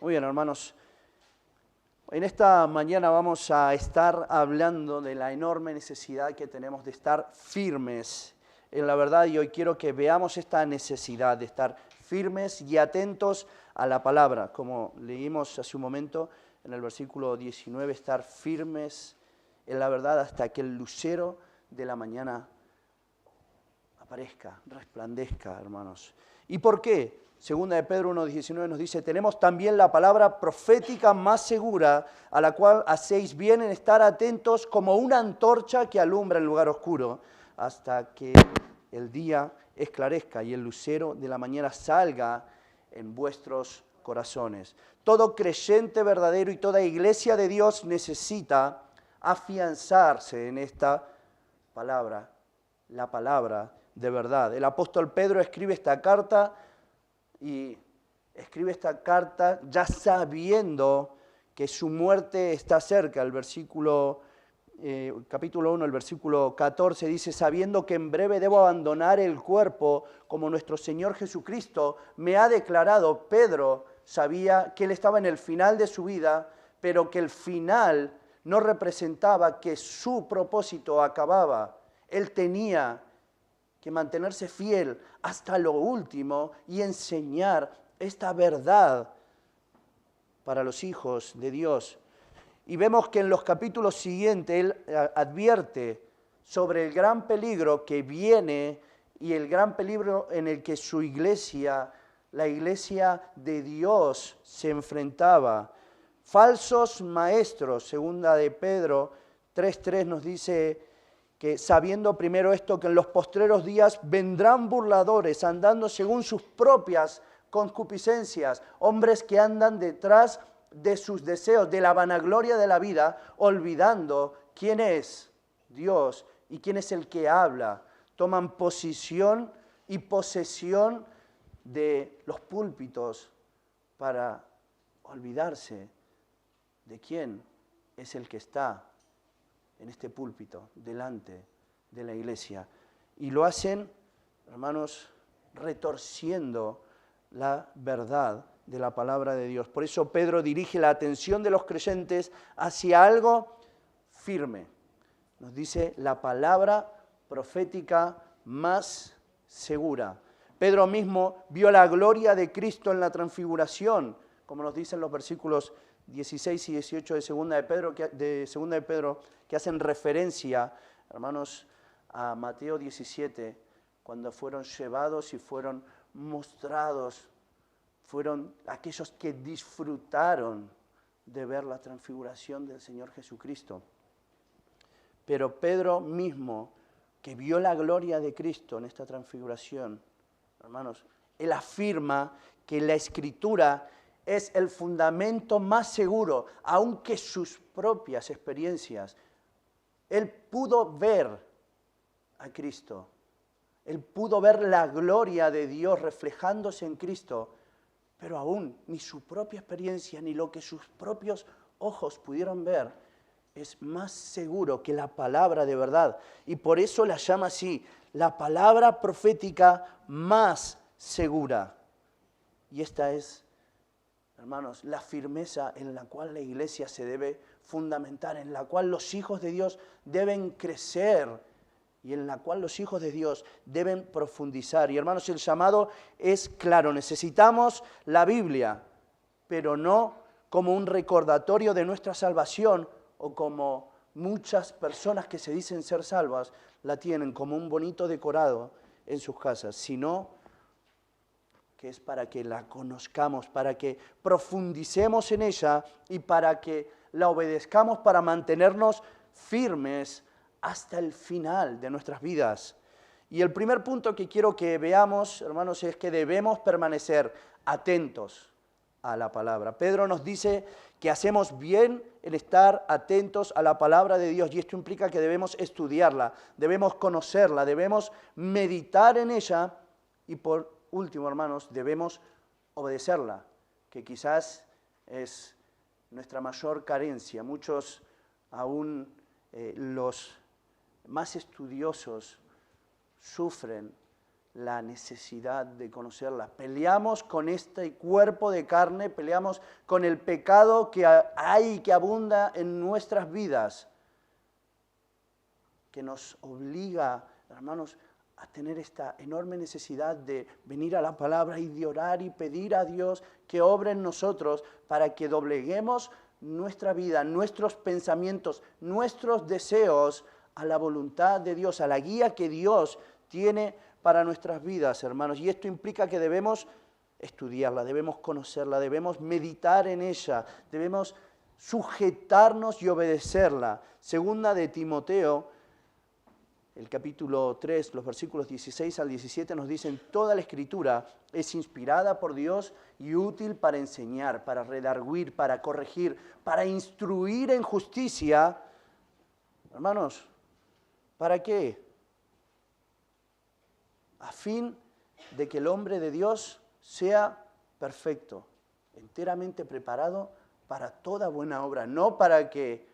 Muy bien, hermanos. En esta mañana vamos a estar hablando de la enorme necesidad que tenemos de estar firmes en la verdad, y hoy quiero que veamos esta necesidad de estar firmes y atentos a la palabra. Como leímos hace un momento en el versículo 19, estar firmes en la verdad hasta que el lucero de la mañana aparezca, resplandezca, hermanos. ¿Y por qué? Segunda de Pedro 1:19 nos dice: tenemos también la palabra profética más segura, a la cual hacéis bien en estar atentos como una antorcha que alumbra el lugar oscuro, hasta que el día esclarezca y el lucero de la mañana salga en vuestros corazones. Todo creyente verdadero y toda iglesia de Dios necesita afianzarse en esta palabra, la palabra de verdad. El apóstol Pedro escribe esta carta ya sabiendo que su muerte está cerca. El capítulo 1, el versículo 14 dice: sabiendo que en breve debo abandonar el cuerpo, como nuestro Señor Jesucristo me ha declarado. Pedro sabía que él estaba en el final de su vida, pero que el final no representaba que su propósito acababa. Él tenía que mantenerse fiel hasta lo último y enseñar esta verdad para los hijos de Dios. Y vemos que en los capítulos siguientes él advierte sobre el gran peligro que viene y el gran peligro en el que su iglesia, la iglesia de Dios, se enfrentaba. Falsos maestros, segunda de Pedro 3:3 nos dice que sabiendo primero esto, que en los postreros días vendrán burladores, andando según sus propias concupiscencias, hombres que andan detrás de sus deseos, de la vanagloria de la vida, olvidando quién es Dios y quién es el que habla. Toman posición y posesión de los púlpitos para olvidarse de quién es el que está en este púlpito, delante de la iglesia. Y lo hacen, hermanos, retorciendo la verdad de la palabra de Dios. Por eso Pedro dirige la atención de los creyentes hacia algo firme. Nos dice la palabra profética más segura. Pedro mismo vio la gloria de Cristo en la transfiguración, como nos dicen los versículos 16 y 18 de Segunda de Pedro, que hacen referencia, hermanos, a Mateo 17, cuando fueron llevados y fueron mostrados, fueron aquellos que disfrutaron de ver la transfiguración del Señor Jesucristo. Pero Pedro mismo, que vio la gloria de Cristo en esta transfiguración, hermanos, él afirma que la Escritura es el fundamento más seguro, aunque sus propias experiencias. Él pudo ver a Cristo, él pudo ver la gloria de Dios reflejándose en Cristo, pero aún ni su propia experiencia, ni lo que sus propios ojos pudieron ver, es más seguro que la palabra de verdad. Y por eso la llama así, la palabra profética más segura. Y esta es, hermanos, la firmeza en la cual la iglesia se debe fundamentar, en la cual los hijos de Dios deben crecer y en la cual los hijos de Dios deben profundizar. Y hermanos, el llamado es claro: necesitamos la Biblia, pero no como un recordatorio de nuestra salvación, o como muchas personas que se dicen ser salvas la tienen como un bonito decorado en sus casas, sino que es para que la conozcamos, para que profundicemos en ella y para que la obedezcamos, para mantenernos firmes hasta el final de nuestras vidas. Y el primer punto que quiero que veamos, hermanos, es que debemos permanecer atentos a la palabra. Pedro nos dice que hacemos bien en estar atentos a la palabra de Dios, y esto implica que debemos estudiarla, debemos conocerla, debemos meditar en ella y por último, hermanos, debemos obedecerla, que quizás es nuestra mayor carencia. Muchos, aún los más estudiosos, sufren la necesidad de conocerla. Peleamos con este cuerpo de carne, peleamos con el pecado que hay, que abunda en nuestras vidas, que nos obliga, hermanos, a tener esta enorme necesidad de venir a la palabra y de orar y pedir a Dios que obre en nosotros para que dobleguemos nuestra vida, nuestros pensamientos, nuestros deseos a la voluntad de Dios, a la guía que Dios tiene para nuestras vidas, hermanos. Y esto implica que debemos estudiarla, debemos conocerla, debemos meditar en ella, debemos sujetarnos y obedecerla. Segunda de Timoteo, el capítulo 3, los versículos 16 al 17 nos dicen: toda la Escritura es inspirada por Dios y útil para enseñar, para redarguir, para corregir, para instruir en justicia. Hermanos, ¿para qué? A fin de que el hombre de Dios sea perfecto, enteramente preparado para toda buena obra, no para que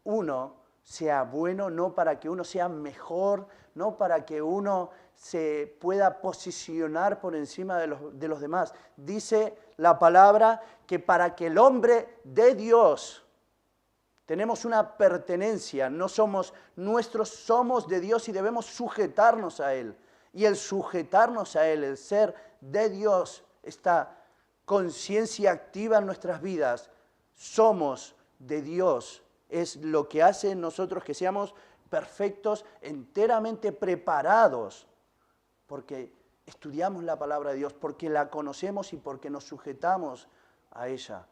uno sea bueno, no para que uno sea mejor, no para que uno se pueda posicionar por encima de los demás. Dice la palabra que para que el hombre de Dios, tenemos una pertenencia, no somos nuestros, somos de Dios y debemos sujetarnos a Él. Y el sujetarnos a Él, el ser de Dios, esta conciencia activa en nuestras vidas, somos de Dios, es lo que hace en nosotros que seamos perfectos, enteramente preparados, porque estudiamos la palabra de Dios, porque la conocemos y porque nos sujetamos a ella.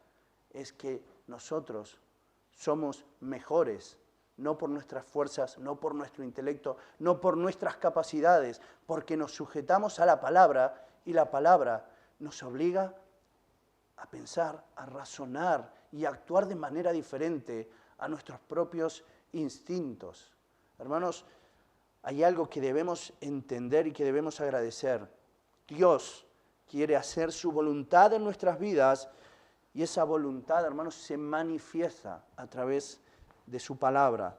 Es que nosotros somos mejores, no por nuestras fuerzas, no por nuestro intelecto, no por nuestras capacidades, porque nos sujetamos a la palabra y la palabra nos obliga a pensar, a razonar y a actuar de manera diferente a nuestros propios instintos. Hermanos, hay algo que debemos entender y que debemos agradecer. Dios quiere hacer su voluntad en nuestras vidas y esa voluntad, hermanos, se manifiesta a través de su palabra,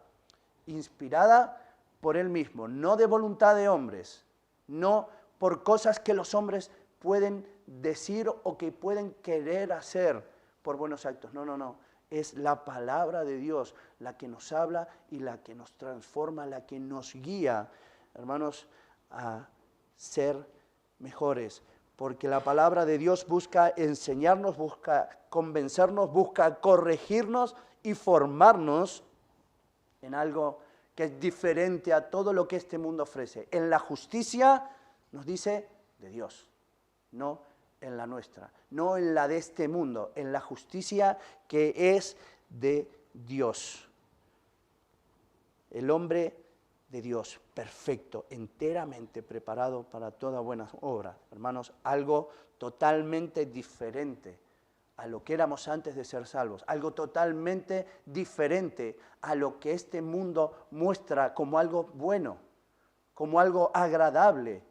inspirada por Él mismo, no de voluntad de hombres, no por cosas que los hombres pueden decir o que pueden querer hacer por buenos actos. No, no, no. Es la palabra de Dios la que nos habla y la que nos transforma, la que nos guía, hermanos, a ser mejores. Porque la palabra de Dios busca enseñarnos, busca convencernos, busca corregirnos y formarnos en algo que es diferente a todo lo que este mundo ofrece. En la justicia, nos dice, de Dios, no en la nuestra, no en la de este mundo, en la justicia que es de Dios. El hombre de Dios, perfecto, enteramente preparado para toda buena obra. Hermanos, algo totalmente diferente a lo que éramos antes de ser salvos, algo totalmente diferente a lo que este mundo muestra como algo bueno, como algo agradable.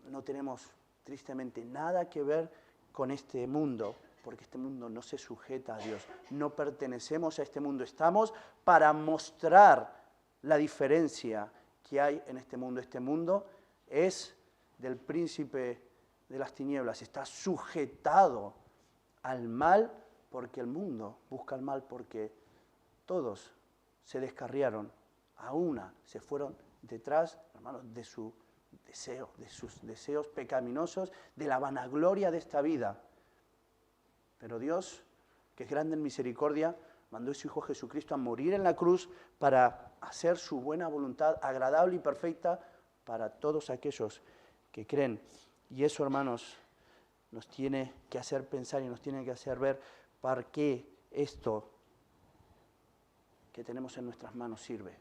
No tenemos tristemente nada que ver con este mundo, porque este mundo no se sujeta a Dios, no pertenecemos a este mundo, estamos para mostrar la diferencia que hay en este mundo. Este mundo es del príncipe de las tinieblas, está sujetado al mal porque el mundo busca el mal, porque todos se descarriaron, a una se fueron detrás, hermanos, de su deseo, de sus deseos pecaminosos, de la vanagloria de esta vida. Pero Dios, que es grande en misericordia, mandó a su Hijo Jesucristo a morir en la cruz para hacer su buena voluntad agradable y perfecta para todos aquellos que creen. Y eso, hermanos, nos tiene que hacer pensar y nos tiene que hacer ver para qué esto que tenemos en nuestras manos sirve.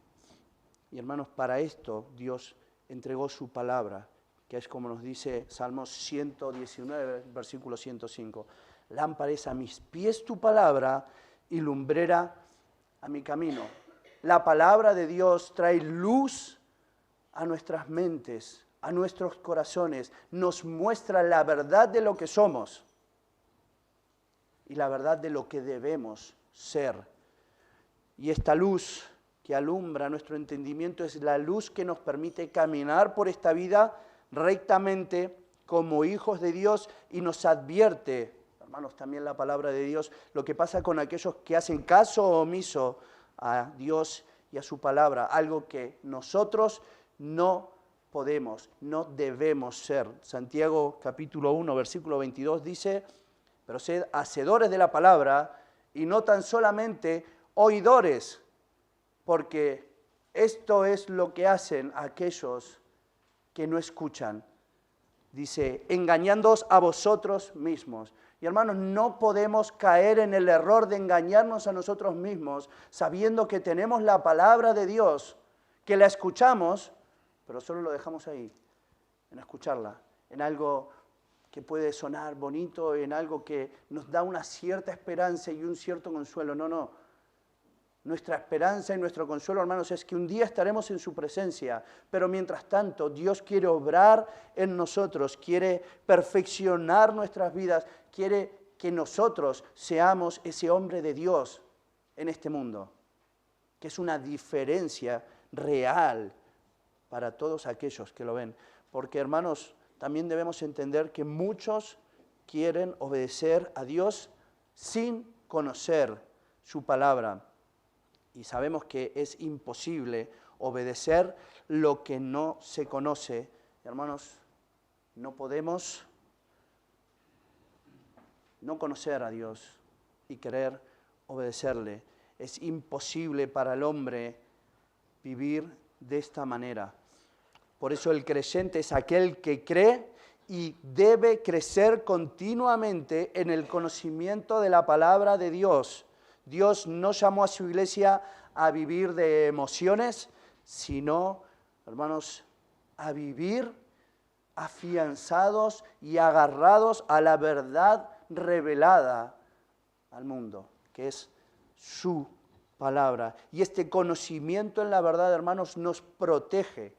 Y hermanos, para esto Dios entregó su palabra, que es como nos dice Salmos 119, versículo 105. Lámpara es a mis pies tu palabra y lumbrera a mi camino. La palabra de Dios trae luz a nuestras mentes, a nuestros corazones, nos muestra la verdad de lo que somos y la verdad de lo que debemos ser. Y esta luz que alumbra nuestro entendimiento es la luz que nos permite caminar por esta vida rectamente como hijos de Dios y nos advierte, hermanos, también la palabra de Dios, lo que pasa con aquellos que hacen caso omiso a Dios y a su palabra, algo que nosotros no podemos, no debemos ser. Santiago capítulo 1, versículo 22 dice, pero sed hacedores de la palabra y no tan solamente oidores, porque esto es lo que hacen aquellos que no escuchan. Dice, engañándoos a vosotros mismos. Y hermanos, no podemos caer en el error de engañarnos a nosotros mismos, sabiendo que tenemos la palabra de Dios, que la escuchamos, pero solo lo dejamos ahí, en escucharla, en algo que puede sonar bonito, en algo que nos da una cierta esperanza y un cierto consuelo. No. Nuestra esperanza y nuestro consuelo, hermanos, es que un día estaremos en su presencia, pero mientras tanto Dios quiere obrar en nosotros, quiere perfeccionar nuestras vidas, quiere que nosotros seamos ese hombre de Dios en este mundo, que es una diferencia real para todos aquellos que lo ven. Porque, hermanos, también debemos entender que muchos quieren obedecer a Dios sin conocer su palabra. Y sabemos que es imposible obedecer lo que no se conoce. Hermanos, no podemos no conocer a Dios y querer obedecerle. Es imposible para el hombre vivir de esta manera. Por eso el creyente es aquel que cree y debe crecer continuamente en el conocimiento de la palabra de Dios. Dios no llamó a su iglesia a vivir de emociones, sino, hermanos, a vivir afianzados y agarrados a la verdad revelada al mundo, que es su palabra. Y este conocimiento en la verdad, hermanos, nos protege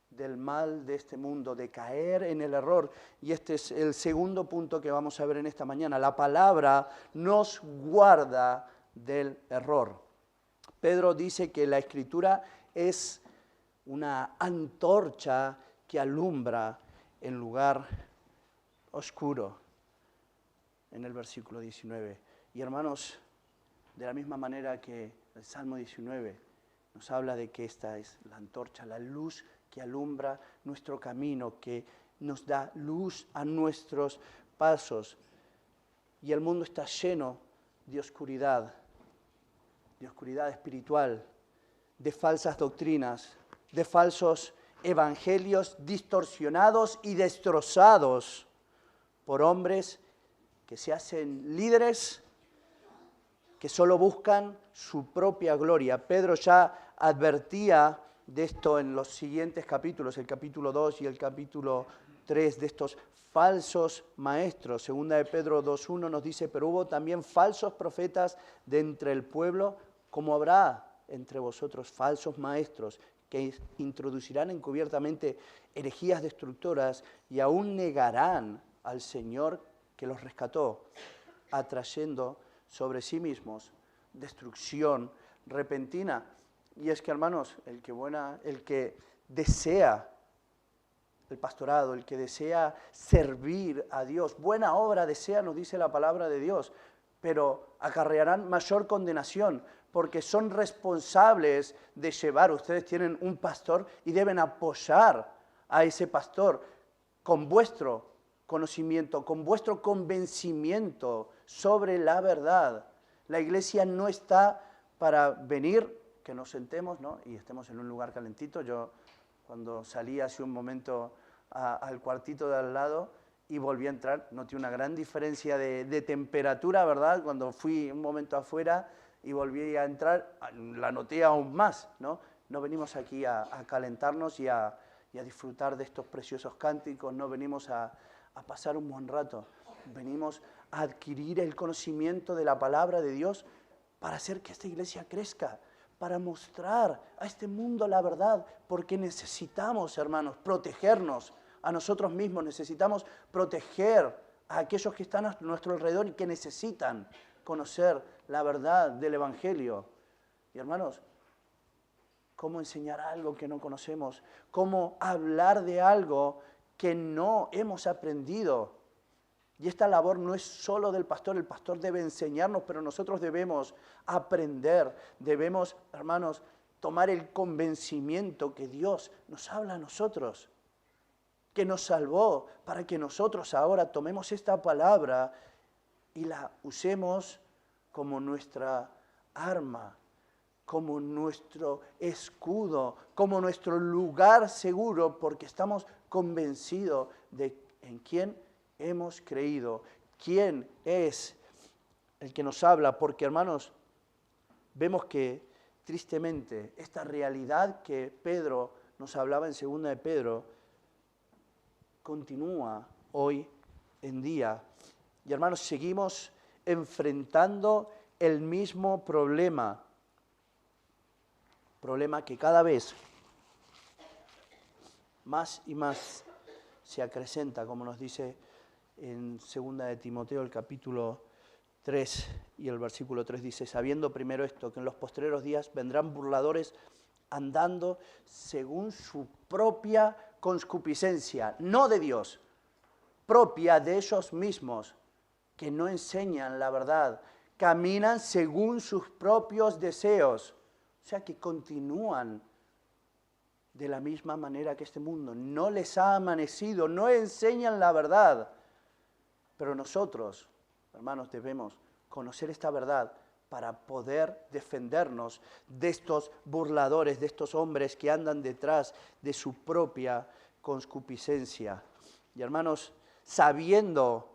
del mal de este mundo, de caer en el error. Y este es el segundo punto que vamos a ver en esta mañana. La palabra nos guarda del error. Pedro dice que la Escritura es una antorcha que alumbra en lugar oscuro, en el versículo 19. Y hermanos, de la misma manera que el Salmo 19 nos habla de que esta es la antorcha, la luz que alumbra nuestro camino, que nos da luz a nuestros pasos. Y el mundo está lleno de oscuridad espiritual, de falsas doctrinas, de falsos evangelios distorsionados y destrozados por hombres que se hacen líderes, que solo buscan su propia gloria. Pedro ya advertía de esto en los siguientes capítulos, el capítulo 2 y el capítulo 3, de estos falsos maestros. Segunda de Pedro 2:1 nos dice, pero hubo también falsos profetas de entre el pueblo, como habrá entre vosotros falsos maestros que introducirán encubiertamente herejías destructoras y aún negarán al Señor que los rescató, atrayendo sobre sí mismos destrucción repentina. Y es que, hermanos, el que desea el pastorado, el que desea servir a Dios, buena obra desea, nos dice la palabra de Dios, pero acarrearán mayor condenación, porque son responsables de llevar. Ustedes tienen un pastor y deben apoyar a ese pastor con vuestro conocimiento, con vuestro convencimiento sobre la verdad. La iglesia no está para venir, que nos sentemos, ¿no?, y estemos en un lugar calentito. Yo cuando salí hace un momento al cuartito de al lado y volví a entrar, noté una gran diferencia de temperatura, ¿verdad? Cuando fui un momento afuera y volví a entrar, la noté aún más, ¿no? No venimos aquí a calentarnos y a disfrutar de estos preciosos cánticos, no venimos a pasar un buen rato, venimos a adquirir el conocimiento de la palabra de Dios para hacer que esta iglesia crezca, para mostrar a este mundo la verdad, porque necesitamos, hermanos, protegernos a nosotros mismos, necesitamos proteger a aquellos que están a nuestro alrededor y que necesitan conocer la verdad del Evangelio. Y hermanos, cómo enseñar algo que no conocemos, cómo hablar de algo que no hemos aprendido. Y esta labor no es solo del pastor, el pastor debe enseñarnos, pero nosotros debemos aprender, debemos, hermanos, tomar el convencimiento que Dios nos habla a nosotros, que nos salvó, para que nosotros ahora tomemos esta palabra y la usemos como nuestra arma, como nuestro escudo, como nuestro lugar seguro, porque estamos convencidos de en quién hemos creído, quién es el que nos habla, porque hermanos, vemos que tristemente esta realidad que Pedro nos hablaba en 2 de Pedro continúa hoy en día. Y hermanos, seguimos enfrentando el mismo problema que cada vez más y más se acrecenta, como nos dice en 2 de Timoteo, el capítulo 3 y el versículo 3 dice, sabiendo primero esto, que en los postreros días vendrán burladores andando según su propia concupiscencia, no de Dios, propia de ellos mismos, que no enseñan la verdad, caminan según sus propios deseos, o sea que continúan de la misma manera que este mundo, no les ha amanecido, no enseñan la verdad, pero nosotros, hermanos, debemos conocer esta verdad para poder defendernos de estos burladores, de estos hombres que andan detrás de su propia concupiscencia. Y hermanos, sabiendo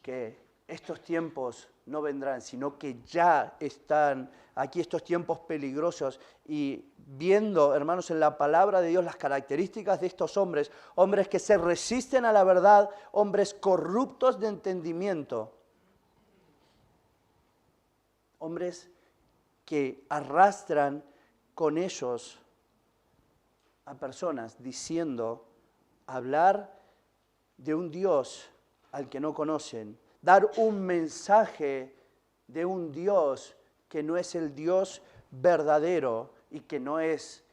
que estos tiempos no vendrán, sino que ya están aquí estos tiempos peligrosos y viendo, hermanos, en la palabra de Dios las características de estos hombres, hombres que se resisten a la verdad, hombres corruptos de entendimiento, hombres que arrastran con ellos a personas diciendo, hablar de un Dios al que no conocen, dar un mensaje de un Dios que no es el Dios verdadero y que no es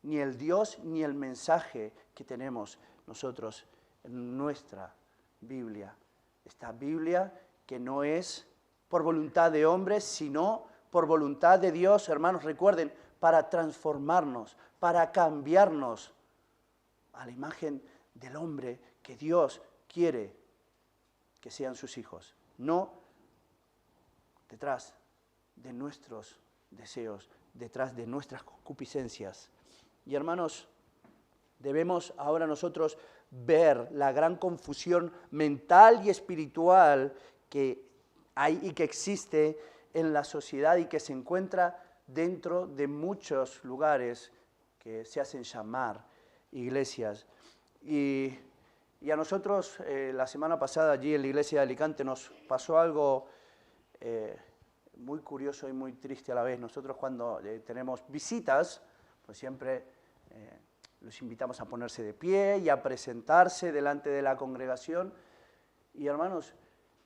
ni el Dios ni el mensaje que tenemos nosotros en nuestra Biblia. Esta Biblia que no es por voluntad de hombres, sino por voluntad de Dios, hermanos, recuerden, para transformarnos, para cambiarnos a la imagen del hombre que Dios quiere que sean sus hijos, no detrás de nuestros deseos, detrás de nuestras concupiscencias. Y hermanos, debemos ahora nosotros ver la gran confusión mental y espiritual que hay y que existe en la sociedad y que se encuentra dentro de muchos lugares que se hacen llamar iglesias. Y a nosotros la semana pasada allí en la iglesia de Alicante nos pasó algo muy curioso y muy triste a la vez. Nosotros cuando tenemos visitas, pues siempre los invitamos a ponerse de pie y a presentarse delante de la congregación. Y hermanos,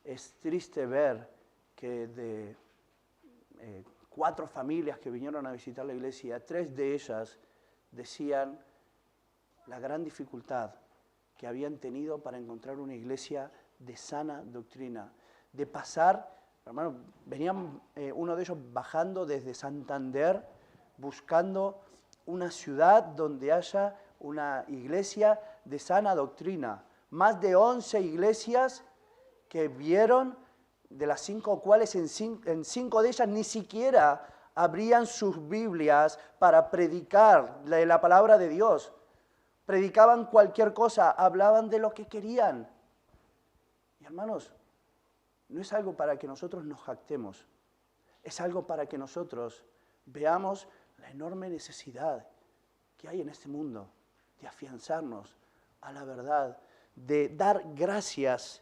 es triste ver que de 4 familias que vinieron a visitar la iglesia, 3 de ellas decían la gran dificultad que habían tenido para encontrar una iglesia de sana doctrina, de pasar, hermano, venían uno de ellos bajando desde Santander buscando una ciudad donde haya una iglesia de sana doctrina. Más de 11 iglesias que vieron, de las 5 cuales en 5 de ellas ni siquiera abrían sus Biblias para predicar la palabra de Dios. Predicaban cualquier cosa, hablaban de lo que querían. Y hermanos, no es algo para que nosotros nos jactemos, es algo para que nosotros veamos la enorme necesidad que hay en este mundo de afianzarnos a la verdad, de dar gracias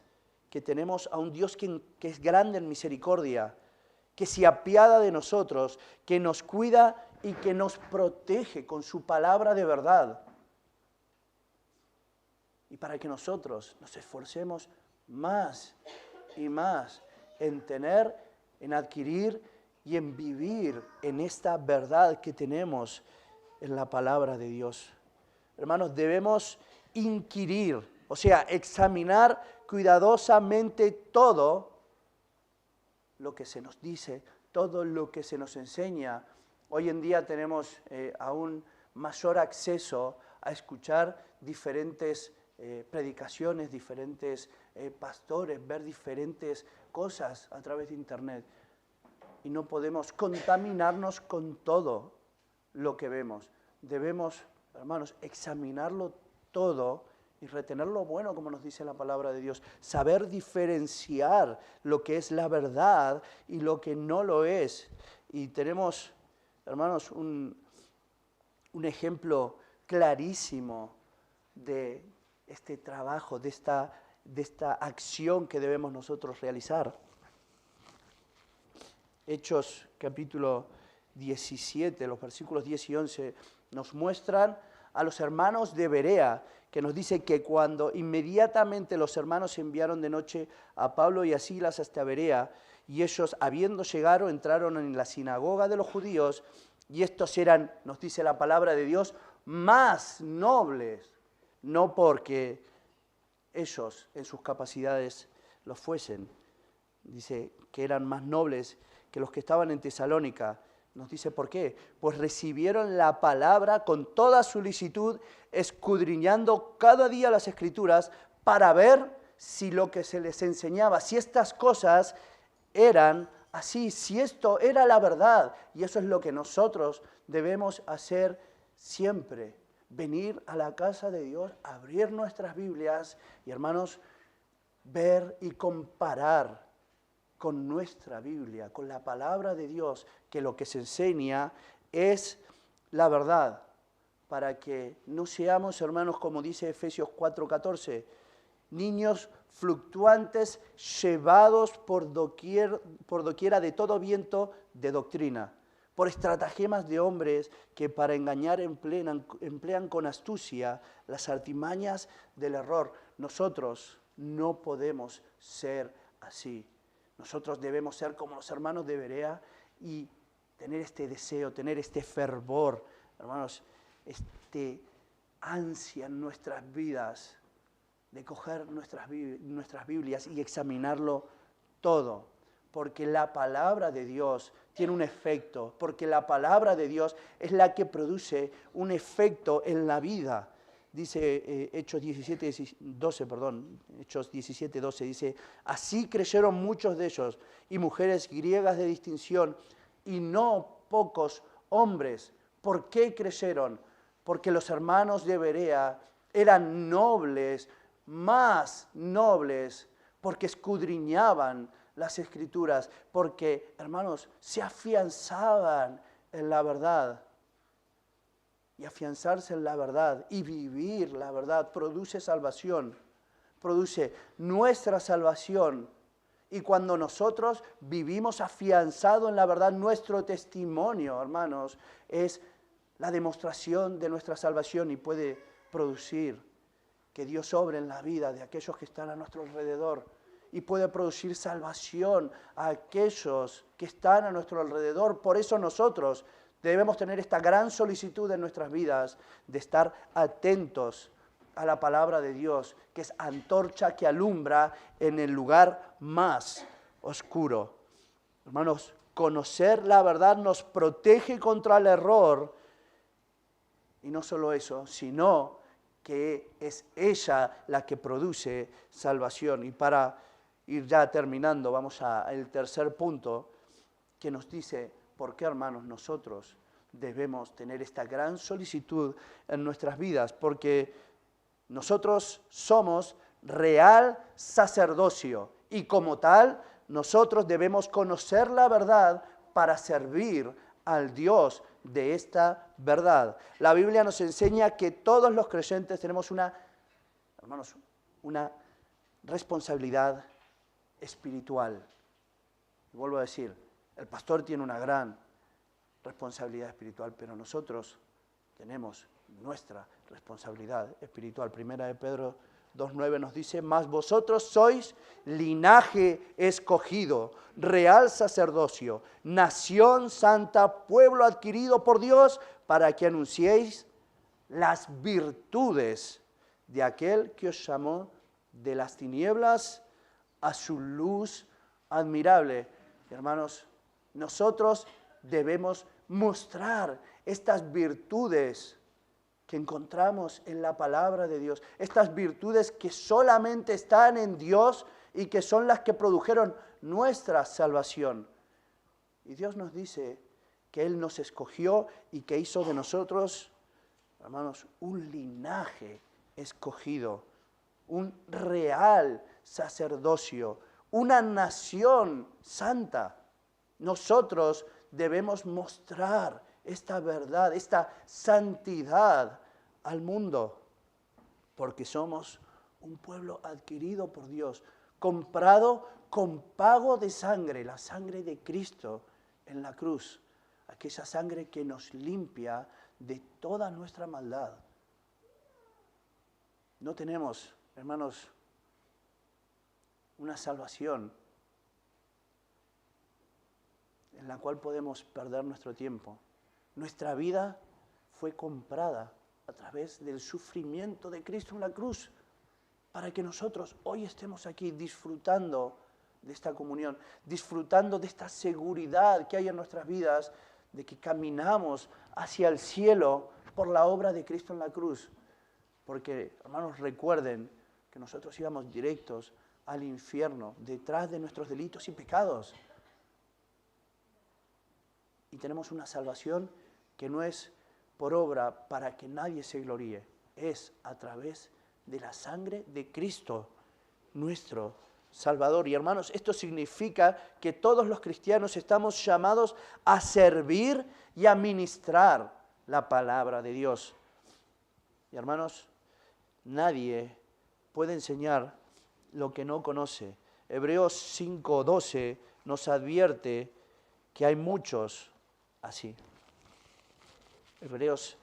que tenemos a un Dios que es grande en misericordia, que se apiada de nosotros, que nos cuida y que nos protege con su palabra de verdad. Y para que nosotros nos esforcemos más y más en tener, en adquirir y en vivir en esta verdad que tenemos en la palabra de Dios. Hermanos, debemos inquirir, o sea, examinar cuidadosamente todo lo que se nos dice, todo lo que se nos enseña. Hoy en día tenemos aún mayor acceso a escuchar diferentes predicaciones, diferentes pastores, ver diferentes cosas a través de internet. Y no podemos contaminarnos con todo lo que vemos. Debemos, hermanos, examinarlo todo y retener lo bueno, como nos dice la palabra de Dios. Saber diferenciar lo que es la verdad y lo que no lo es. Y tenemos, hermanos, un ejemplo clarísimo de este trabajo, de esta acción que debemos nosotros realizar. Hechos capítulo 17, los versículos 10 y 11, nos muestran a los hermanos de Berea, que nos dice que cuando inmediatamente los hermanos enviaron de noche a Pablo y a Silas hasta Berea, y ellos, habiendo llegado, entraron en la sinagoga de los judíos, y estos eran, nos dice la palabra de Dios, más nobles, no porque ellos en sus capacidades lo fuesen, dice que eran más nobles que los que estaban en Tesalónica. Nos dice por qué. Pues recibieron la palabra con toda solicitud, escudriñando cada día las Escrituras para ver si lo que se les enseñaba, si estas cosas eran así, si esto era la verdad. Y eso es lo que nosotros debemos hacer siempre. Venir a la casa de Dios, abrir nuestras Biblias y, hermanos, ver y comparar con nuestra Biblia, con la palabra de Dios, que lo que se enseña es la verdad, para que no seamos, hermanos, como dice Efesios 4:14, niños fluctuantes llevados por doquiera de todo viento de doctrina, por estratagemas de hombres que para engañar emplean con astucia las artimañas del error. Nosotros no podemos ser así. Nosotros debemos ser como los hermanos de Berea y tener este deseo, tener este fervor, hermanos, este ansia en nuestras vidas de coger nuestras Biblias y examinarlo todo. Porque la palabra de Dios tiene un efecto, porque la palabra de Dios es la que produce un efecto en la vida. Dice Hechos 17:12, dice, así creyeron muchos de ellos y mujeres griegas de distinción y no pocos hombres. ¿Por qué creyeron? Porque los hermanos de Berea eran nobles, más nobles, porque escudriñaban las Escrituras, porque, hermanos, se afianzaban en la verdad. Y afianzarse en la verdad y vivir la verdad produce salvación, produce nuestra salvación. Y cuando nosotros vivimos afianzado en la verdad, nuestro testimonio, hermanos, es la demostración de nuestra salvación y puede producir que Dios obre en la vida de aquellos que están a nuestro alrededor y puede producir salvación a aquellos que están a nuestro alrededor. Por eso nosotros debemos tener esta gran solicitud en nuestras vidas de estar atentos a la palabra de Dios, que es antorcha que alumbra en el lugar más oscuro. Hermanos, conocer la verdad nos protege contra el error. Y no solo eso, sino que es ella la que produce salvación. Y para ir ya terminando, vamos al tercer punto que nos dice: ¿por qué, hermanos, nosotros debemos tener esta gran solicitud en nuestras vidas? Porque nosotros somos real sacerdocio y como tal nosotros debemos conocer la verdad para servir al Dios de esta verdad. La Biblia nos enseña que todos los creyentes tenemos hermanos, una responsabilidad espiritual. Y vuelvo a decir, el pastor tiene una gran responsabilidad espiritual, pero nosotros tenemos nuestra responsabilidad espiritual. Primera de Pedro 2:9 nos dice, mas vosotros sois linaje escogido, real sacerdocio, nación santa, pueblo adquirido por Dios, para que anunciéis las virtudes de aquel que os llamó de las tinieblas a su luz admirable. Hermanos, nosotros debemos mostrar estas virtudes que encontramos en la palabra de Dios, estas virtudes que solamente están en Dios y que son las que produjeron nuestra salvación. Y Dios nos dice que Él nos escogió y que hizo de nosotros, hermanos, un linaje escogido, un real sacerdocio, una nación santa. Nosotros debemos mostrar esta verdad, esta santidad al mundo, porque somos un pueblo adquirido por Dios, comprado con pago de sangre, la sangre de Cristo en la cruz, aquella sangre que nos limpia de toda nuestra maldad. No tenemos, hermanos, una salvación en la cual podemos perder nuestro tiempo. Nuestra vida fue comprada a través del sufrimiento de Cristo en la cruz, para que nosotros hoy estemos aquí disfrutando de esta comunión, disfrutando de esta seguridad que hay en nuestras vidas, de que caminamos hacia el cielo por la obra de Cristo en la cruz. Porque, hermanos, recuerden que nosotros íbamos directos al infierno, detrás de nuestros delitos y pecados. Y tenemos una salvación que no es por obra para que nadie se gloríe, es a través de la sangre de Cristo, nuestro Salvador. Y hermanos, esto significa que todos los cristianos estamos llamados a servir y a ministrar la palabra de Dios. Y hermanos, nadie puede enseñar lo que no conoce. Hebreos 5:12 nos advierte que hay muchos así. Hebreos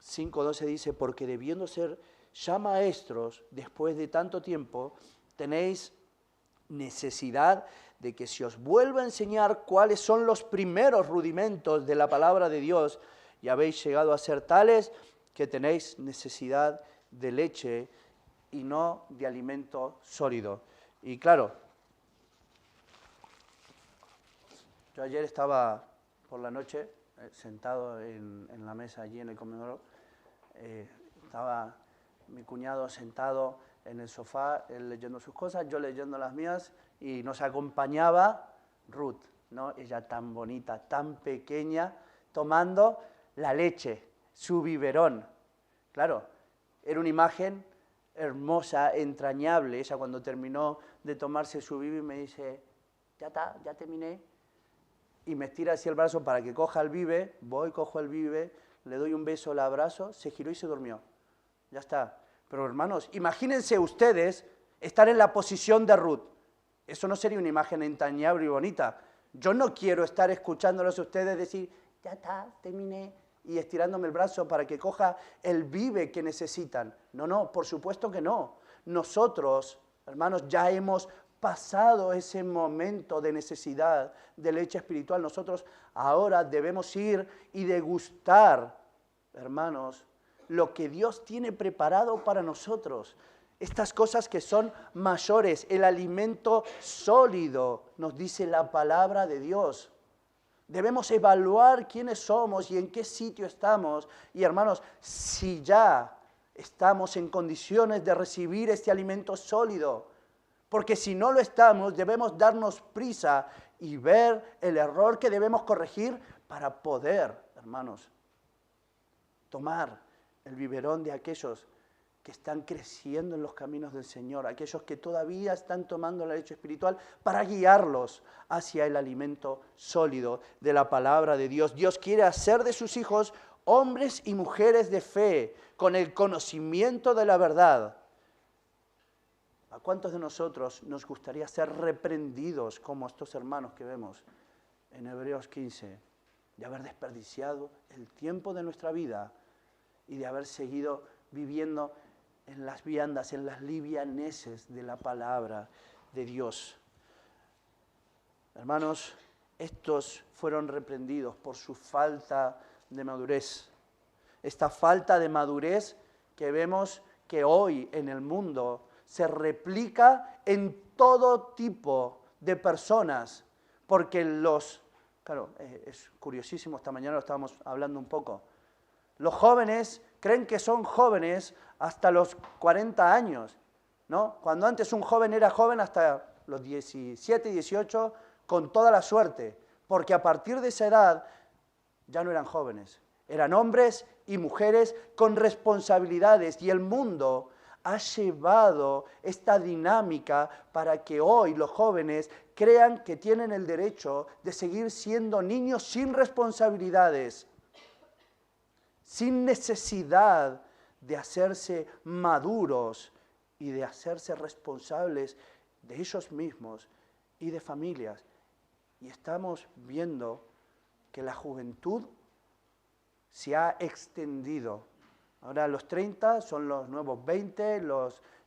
5:12 dice, porque debiendo ser ya maestros, después de tanto tiempo, tenéis necesidad de que se os vuelva a enseñar cuáles son los primeros rudimentos de la palabra de Dios, y habéis llegado a ser tales que tenéis necesidad de leche y no de alimento sólido. Y claro, yo ayer estaba por la noche sentado en la mesa allí en el comedor, estaba mi cuñado sentado en el sofá, él leyendo sus cosas, yo leyendo las mías, y nos acompañaba Ruth, ¿no? Ella tan bonita, tan pequeña, tomando la leche, su biberón. Claro, era una imagen hermosa, entrañable. Ella cuando terminó de tomarse su bibi me dice, ya está, ya terminé, y me estira así el brazo para que coja el bibe, voy, cojo el bibe, le doy un beso, la abrazo, se giró y se durmió. Ya está. Pero hermanos, imagínense ustedes estar en la posición de Ruth. Eso no sería una imagen entrañable y bonita. Yo no quiero estar escuchándolos a ustedes decir, ya está, terminé, y estirándome el brazo para que coja el bibe que necesitan. No, no, por supuesto que no. Nosotros, hermanos, ya hemos pasado ese momento de necesidad de leche espiritual. Nosotros ahora debemos ir y degustar, hermanos, lo que Dios tiene preparado para nosotros. Estas cosas que son mayores, el alimento sólido, nos dice la palabra de Dios. Debemos evaluar quiénes somos y en qué sitio estamos. Y hermanos, si ya estamos en condiciones de recibir este alimento sólido, porque si no lo estamos, debemos darnos prisa y ver el error que debemos corregir para poder, hermanos, tomar el biberón de aquellos que están creciendo en los caminos del Señor, aquellos que todavía están tomando la leche espiritual para guiarlos hacia el alimento sólido de la palabra de Dios. Dios quiere hacer de sus hijos hombres y mujeres de fe, con el conocimiento de la verdad. ¿A cuántos de nosotros nos gustaría ser reprendidos como estos hermanos que vemos en Hebreos 15, de haber desperdiciado el tiempo de nuestra vida y de haber seguido viviendo en las viandas, en las livianeces de la palabra de Dios. Hermanos, estos fueron reprendidos por su falta de madurez. Esta falta de madurez que vemos que hoy en el mundo se replica en todo tipo de personas, porque claro, es curiosísimo, esta mañana lo estábamos hablando un poco, los jóvenes creen que son jóvenes hasta los 40 años, ¿no? Cuando antes un joven era joven hasta los 17, 18, con toda la suerte, porque a partir de esa edad ya no eran jóvenes, eran hombres y mujeres con responsabilidades, y el mundo ha llevado esta dinámica para que hoy los jóvenes crean que tienen el derecho de seguir siendo niños sin responsabilidades, sin necesidad de hacerse maduros y de hacerse responsables de ellos mismos y de familias. Y estamos viendo que la juventud se ha extendido. Ahora los 30 son los nuevos 20,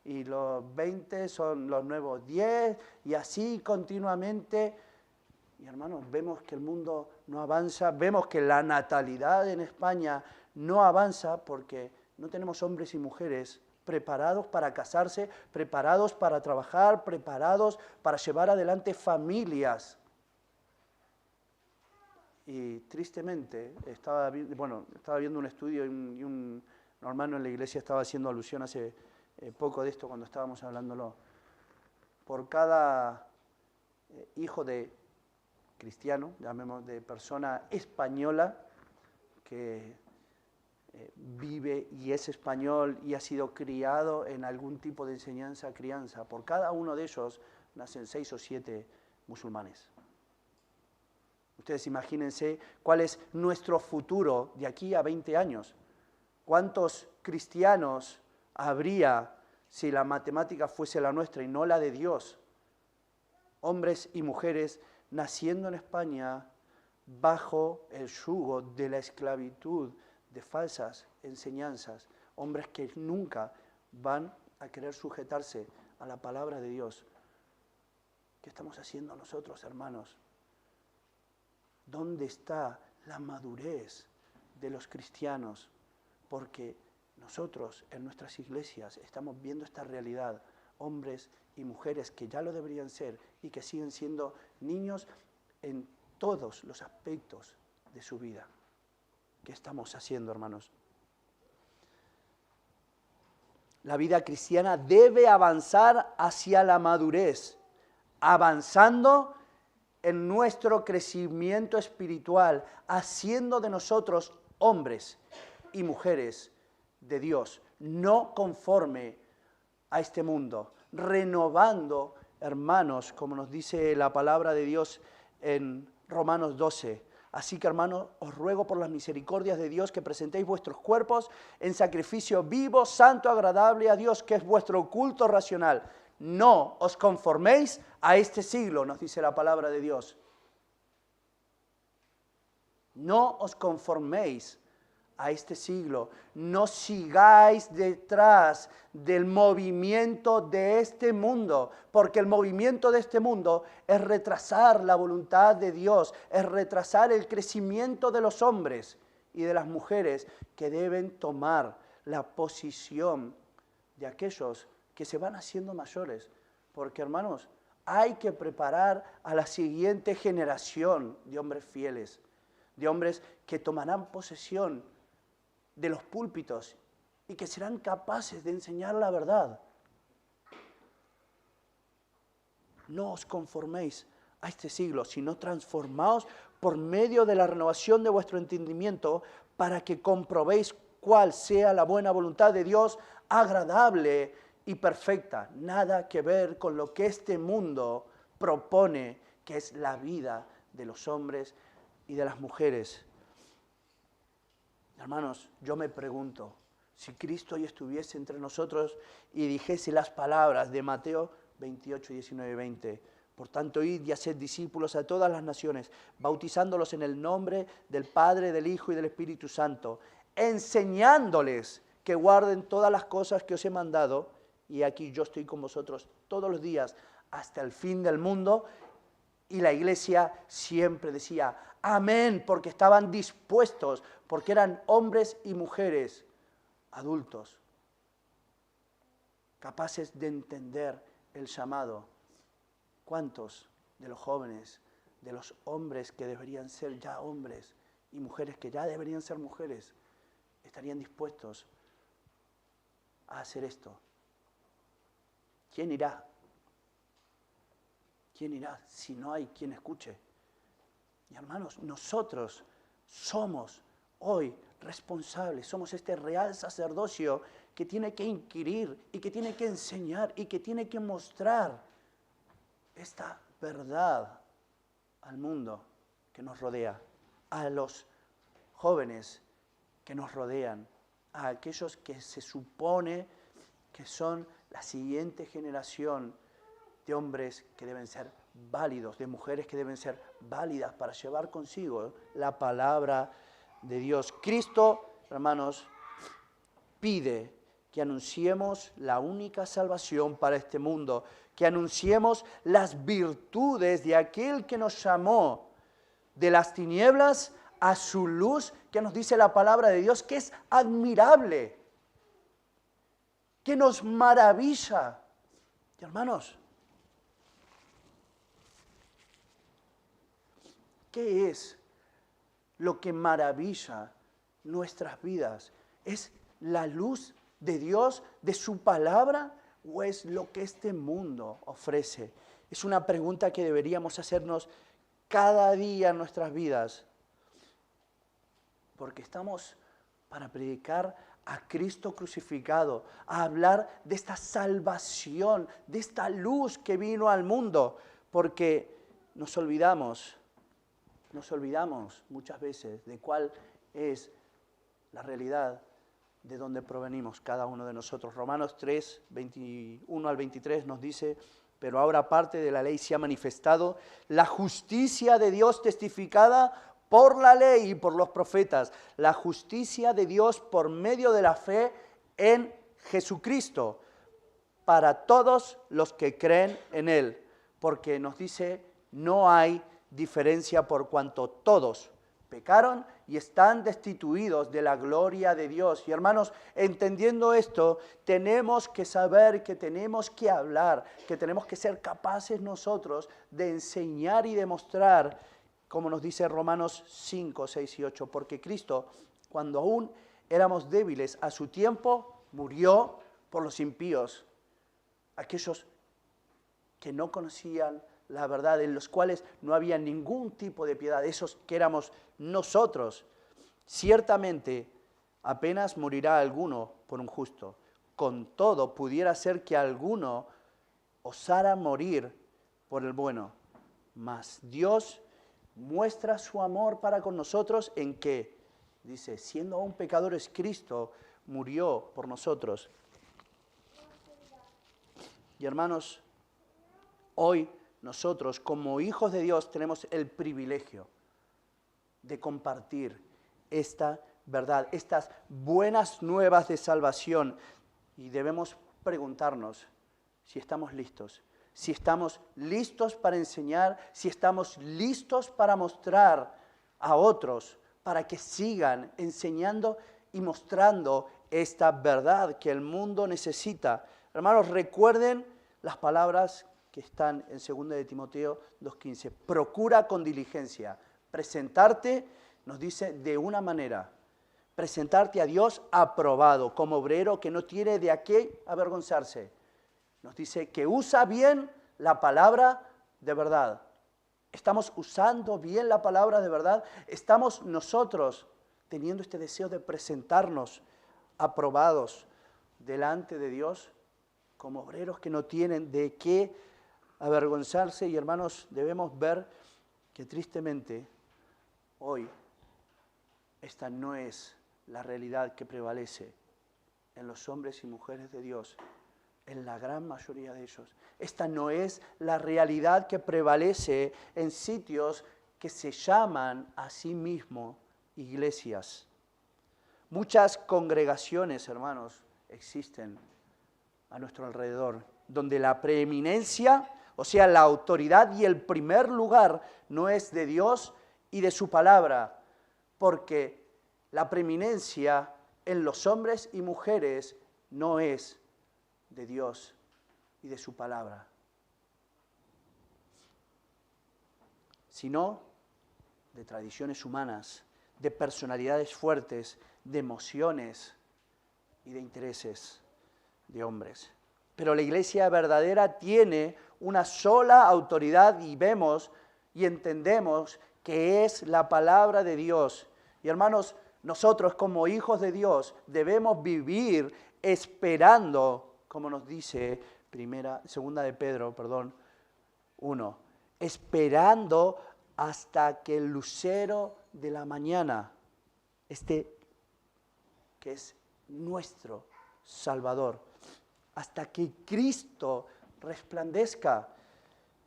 y los 20 son los nuevos 10, y así continuamente. Y hermanos, vemos que el mundo no avanza, vemos que la natalidad en España no avanza porque no tenemos hombres y mujeres preparados para casarse, preparados para trabajar, preparados para llevar adelante familias. Y tristemente, estaba viendo un estudio y un hermano en la iglesia estaba haciendo alusión hace poco de esto cuando estábamos hablándolo. Por cada hijo de cristiano, llamemos de persona española, que vive y es español y ha sido criado en algún tipo de enseñanza, crianza, por cada uno de ellos nacen 6 o 7 musulmanes. Ustedes imagínense cuál es nuestro futuro de aquí a 20 años. ¿Cuántos cristianos habría si la matemática fuese la nuestra y no la de Dios? Hombres y mujeres naciendo en España bajo el yugo de la esclavitud de falsas enseñanzas. Hombres que nunca van a querer sujetarse a la palabra de Dios. ¿Qué estamos haciendo nosotros, hermanos? ¿Dónde está la madurez de los cristianos? Porque nosotros en nuestras iglesias estamos viendo esta realidad, hombres y mujeres que ya lo deberían ser y que siguen siendo niños en todos los aspectos de su vida. ¿Qué estamos haciendo, hermanos? La vida cristiana debe avanzar hacia la madurez, avanzando en nuestro crecimiento espiritual, haciendo de nosotros hombres y mujeres de Dios, no conforme a este mundo, renovando, hermanos, como nos dice la palabra de Dios en Romanos 12. Así que, hermanos, os ruego por las misericordias de Dios que presentéis vuestros cuerpos en sacrificio vivo, santo, agradable a Dios, que es vuestro culto racional. No os conforméis a este siglo, nos dice la palabra de Dios. No os conforméis a este siglo. No sigáis detrás del movimiento de este mundo, porque el movimiento de este mundo es retrasar la voluntad de Dios, es retrasar el crecimiento de los hombres y de las mujeres que deben tomar la posición de aquellos que se van haciendo mayores. Porque, hermanos, hay que preparar a la siguiente generación de hombres fieles, de hombres que tomarán posesión de los púlpitos y que serán capaces de enseñar la verdad. No os conforméis a este siglo, sino transformaos por medio de la renovación de vuestro entendimiento para que comprobéis cuál sea la buena voluntad de Dios, agradable y perfecta. Nada que ver con lo que este mundo propone, que es la vida de los hombres y de las mujeres. Hermanos, yo me pregunto, si Cristo hoy estuviese entre nosotros y dijese las palabras de Mateo 28, 19 y 20, por tanto, id y haced discípulos a todas las naciones, bautizándolos en el nombre del Padre, del Hijo y del Espíritu Santo, enseñándoles que guarden todas las cosas que os he mandado, y aquí yo estoy con vosotros todos los días hasta el fin del mundo. Y la iglesia siempre decía, amén, porque estaban dispuestos, porque eran hombres y mujeres adultos, capaces de entender el llamado. ¿Cuántos de los jóvenes, de los hombres que deberían ser ya hombres y mujeres que ya deberían ser mujeres, estarían dispuestos a hacer esto? ¿Quién irá? ¿Quién irá si no hay quien escuche? Y hermanos, nosotros somos hoy responsables, somos este real sacerdocio que tiene que inquirir y que tiene que enseñar y que tiene que mostrar esta verdad al mundo que nos rodea, a los jóvenes que nos rodean, a aquellos que se supone que son la siguiente generación de hombres que deben ser válidos, de mujeres que deben ser válidas para llevar consigo la palabra de Dios. Cristo, hermanos, pide que anunciemos la única salvación para este mundo, que anunciemos las virtudes de aquel que nos llamó de las tinieblas a su luz, que nos dice la palabra de Dios, que es admirable, que nos maravilla. Y hermanos, ¿qué es lo que maravilla nuestras vidas? ¿Es la luz de Dios, de su palabra, o es lo que este mundo ofrece? Es una pregunta que deberíamos hacernos cada día en nuestras vidas, porque estamos para predicar a Cristo crucificado, a hablar de esta salvación, de esta luz que vino al mundo, porque nos olvidamos muchas veces de cuál es la realidad de dónde provenimos cada uno de nosotros. Romanos 3, 21 al 23 nos dice, pero ahora aparte de la ley se ha manifestado la justicia de Dios testificada por la ley y por los profetas, la justicia de Dios por medio de la fe en Jesucristo, para todos los que creen en Él, porque nos dice, no hay diferencia por cuanto todos pecaron y están destituidos de la gloria de Dios. Y hermanos, entendiendo esto, tenemos que saber que tenemos que hablar, que tenemos que ser capaces nosotros de enseñar y demostrar, como nos dice Romanos 5, 6 y 8, porque Cristo, cuando aún éramos débiles, a su tiempo murió por los impíos, aquellos que no conocían la verdad, en los cuales no había ningún tipo de piedad, esos que éramos nosotros. Ciertamente, apenas morirá alguno por un justo. Con todo, pudiera ser que alguno osara morir por el bueno. Mas Dios muestra su amor para con nosotros en que, dice, siendo aún pecadores, Cristo murió por nosotros. Y hermanos, hoy nosotros, como hijos de Dios, tenemos el privilegio de compartir esta verdad, estas buenas nuevas de salvación. Y debemos preguntarnos si estamos listos para enseñar, si estamos listos para mostrar a otros, para que sigan enseñando y mostrando esta verdad que el mundo necesita. Hermanos, recuerden las palabras que están en 2 de Timoteo 2:15. Procura con diligencia presentarte, nos dice, de una manera, presentarte a Dios aprobado, como obrero que no tiene de a qué avergonzarse. Nos dice que usa bien la palabra de verdad. ¿Estamos usando bien la palabra de verdad? ¿Estamos nosotros teniendo este deseo de presentarnos aprobados delante de Dios como obreros que no tienen de qué avergonzarse? Y hermanos, debemos ver que tristemente hoy esta no es la realidad que prevalece en los hombres y mujeres de Dios, en la gran mayoría de ellos. Esta no es la realidad que prevalece en sitios que se llaman a sí mismos iglesias. Muchas congregaciones, hermanos, existen a nuestro alrededor, donde la preeminencia, o sea, la autoridad y el primer lugar no es de Dios y de su palabra, porque la preeminencia en los hombres y mujeres no es de Dios y de su palabra, sino de tradiciones humanas, de personalidades fuertes, de emociones y de intereses de hombres. Pero la iglesia verdadera tiene una sola autoridad y vemos y entendemos que es la palabra de Dios. Y hermanos, nosotros como hijos de Dios debemos vivir esperando, como nos dice segunda de Pedro, 1, esperando hasta que el lucero de la mañana, que es nuestro Salvador, hasta que Cristo resplandezca.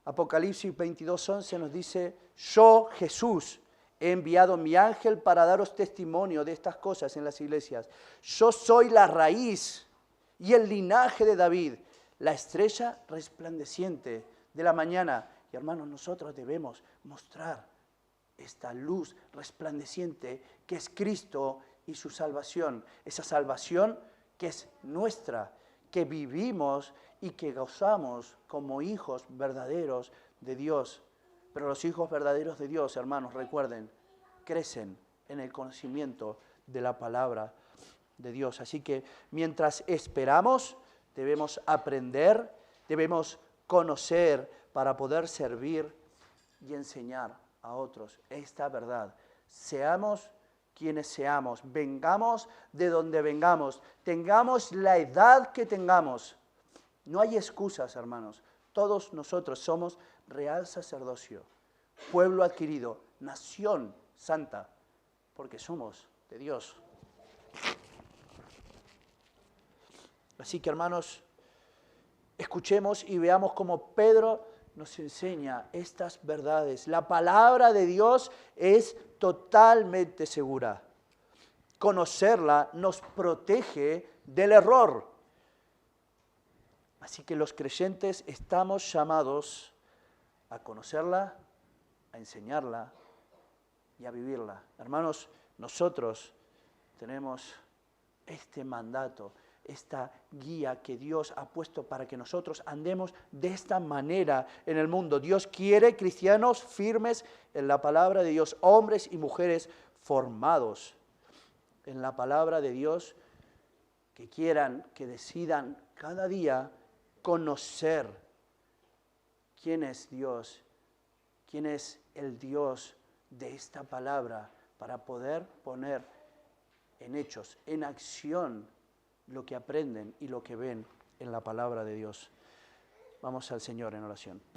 Apocalipsis 22:11 nos dice, yo, Jesús, he enviado mi ángel para daros testimonio de estas cosas en las iglesias. Yo soy la raíz y el linaje de David, la estrella resplandeciente de la mañana. Y hermanos, nosotros debemos mostrar esta luz resplandeciente que es Cristo y su salvación. Esa salvación que es nuestra, que vivimos y que gozamos como hijos verdaderos de Dios. Pero los hijos verdaderos de Dios, hermanos, recuerden, crecen en el conocimiento de la palabra de Dios. Así que mientras esperamos, debemos aprender, debemos conocer para poder servir y enseñar a otros esta verdad. Seamos quienes seamos, vengamos de donde vengamos, tengamos la edad que tengamos. No hay excusas, hermanos. Todos nosotros somos real sacerdocio, pueblo adquirido, nación santa, porque somos de Dios. Así que, hermanos, escuchemos y veamos cómo Pedro nos enseña estas verdades. La palabra de Dios es totalmente segura. Conocerla nos protege del error. Así que los creyentes estamos llamados a conocerla, a enseñarla y a vivirla. Hermanos, nosotros tenemos este mandato, esta guía que Dios ha puesto para que nosotros andemos de esta manera en el mundo. Dios quiere cristianos firmes en la palabra de Dios, hombres y mujeres formados en la palabra de Dios, que quieran, que decidan cada día conocer quién es Dios, quién es el Dios de esta palabra, para poder poner en hechos, en acción, lo que aprenden y lo que ven en la palabra de Dios. Vamos al Señor en oración.